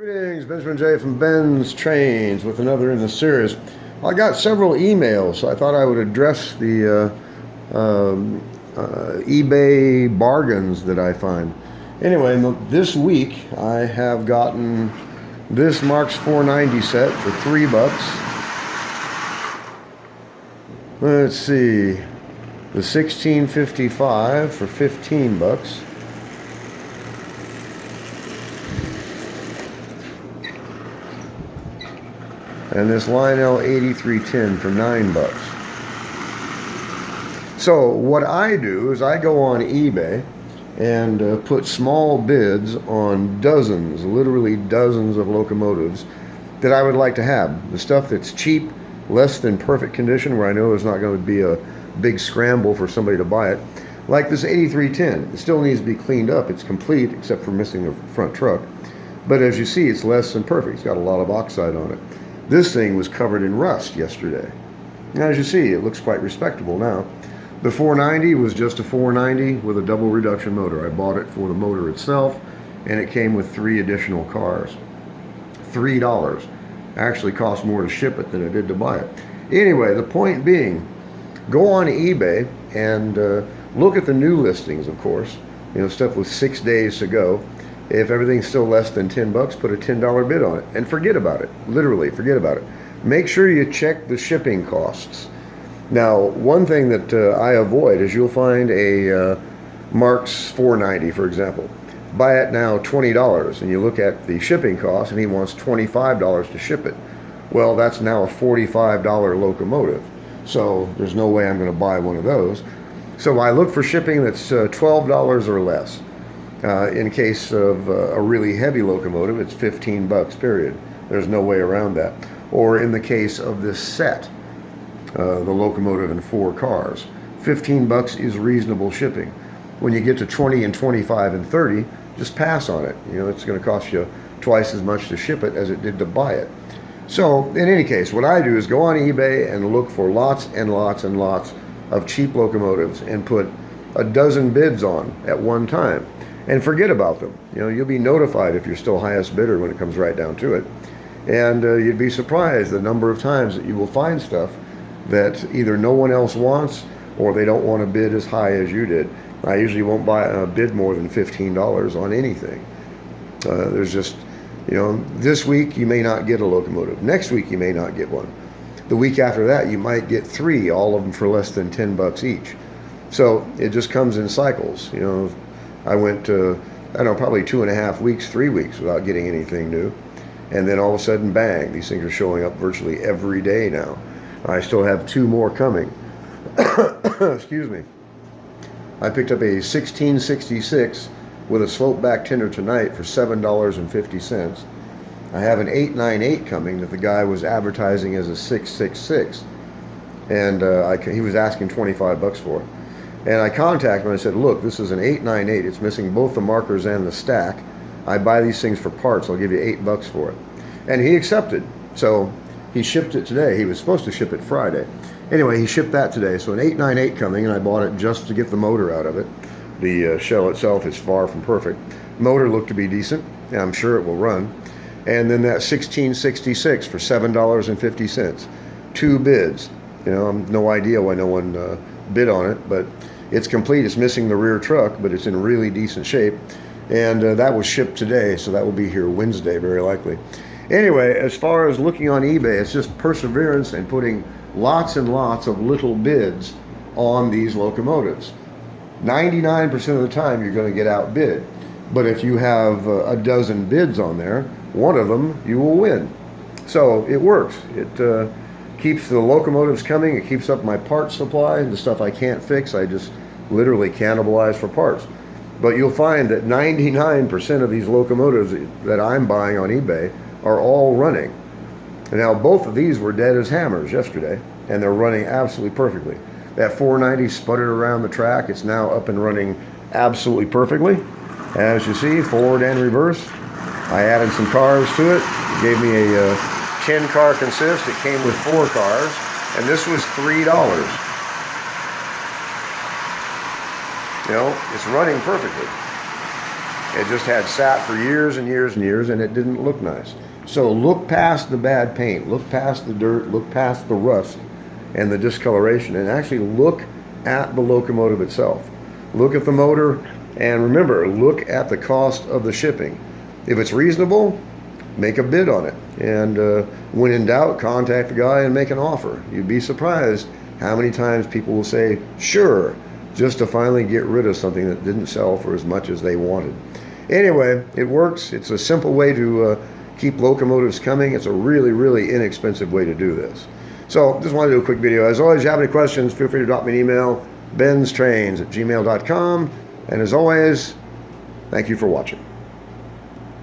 Greetings, Benjamin J. from Ben's Trains with another in the series. I got several emails, so I thought I would address the eBay bargains that I find. Anyway, this week I have gotten this Marx 490 set for $3. Let's see, the 1655 for $15. And this Lionel 8310 for $9. So what I do is I go on eBay and put small bids on dozens, literally dozens of locomotives that I would like to have. The stuff that's cheap, less than perfect condition, where I know there's not going to be a big scramble for somebody to buy it. Like this 8310, it still needs to be cleaned up. It's complete except for missing the front truck. But as you see, it's less than perfect. It's got a lot of oxide on it. This thing was covered in rust yesterday. And as you see, it looks quite respectable now. The 490 was just a 490 with a double reduction motor. I bought it for the motor itself, and it came with 3 additional cars. $3. Actually cost more to ship it than it did to buy it. Anyway, the point being, go on eBay and look at the new listings, of course. You know, stuff with 6 days to go. If everything's still less than $10, put a $10 bid on it and forget about it. Literally, forget about it. Make sure you check the shipping costs. Now, one thing that I avoid is you'll find a Marx 490, for example. Buy it now $20, and you look at the shipping cost, and he wants $25 to ship it. Well, that's now a $45 locomotive. So there's no way I'm going to buy one of those. So I look for shipping that's $12 or less. In case of a really heavy locomotive, it's $15, period. There's no way around that. Or in the case of this set, the locomotive and 4 cars, $15 is reasonable shipping. When you get to 20 and 25 and 30, just pass on it. You know, it's going to cost you twice as much to ship it as it did to buy it. So in any case, what I do is go on eBay and look for lots and lots and lots of cheap locomotives and put a dozen bids on at one time. And forget about them. You know, you'll be notified if you're still highest bidder when it comes right down to it. And you'd be surprised the number of times that you will find stuff that either no one else wants or they don't want to bid as high as you did. I usually won't bid more than $15 on anything. There's just, you know, this week you may not get a locomotive. Next week you may not get one. The week after that you might get 3, all of them for less than $10 each. So it just comes in cycles, you know. I went, I don't know, probably 2.5 weeks, 3 weeks without getting anything new. And then all of a sudden, bang, these things are showing up virtually every day now. I still have 2 more coming. Excuse me. I picked up a 1666 with a slope back tender tonight for $7.50. I have an 898 coming that the guy was advertising as a 666. And he was asking $25 for it. And I contacted him and I said, look, this is an 898. It's missing both the markers and the stack. I buy these things for parts. I'll give you $8 for it. And he accepted. So he shipped it today. He was supposed to ship it Friday. Anyway, he shipped that today. So an 898 coming, and I bought it just to get the motor out of it. The shell itself is far from perfect. Motor looked to be decent. And I'm sure it will run. And then that 1666 for $7.50. 2 bids. You know, I have no idea why no one bid on it, but it's complete. It's missing the rear truck, but it's in really decent shape. And that was shipped today, so that will be here Wednesday, very likely. Anyway, as far as looking on eBay, it's just perseverance and putting lots and lots of little bids on these locomotives. 99% of the time, you're going to get outbid. But if you have a dozen bids on there, one of them you will win. So it works. It keeps the locomotives coming. It keeps up my parts supply. The stuff I can't fix, I just literally cannibalize for parts. But you'll find that 99% of these locomotives that I'm buying on eBay are all running. And now both of these were dead as hammers yesterday, and they're running absolutely perfectly. That 490 sputtered around the track. It's now up and running absolutely perfectly. As you see, forward and reverse. I added some cars to it. It gave me a 10-car consist. It came with 4 cars, and this was $3. You know, it's running perfectly. It just had sat for years and years and years, and it didn't look nice. So look past the bad paint, look past the dirt, look past the rust and the discoloration, and actually look at the locomotive itself. Look at the motor, and remember, look at the cost of the shipping. If it's reasonable, make a bid on it. And when in doubt, contact the guy and make an offer. You'd be surprised how many times people will say, sure, just to finally get rid of something that didn't sell for as much as they wanted. Anyway, it works. It's a simple way to keep locomotives coming. It's a really, really inexpensive way to do this. So just wanted to do a quick video. As always, if you have any questions, feel free to drop me an email, BENZTRAINZ@gmail.com. And as always, thank you for watching.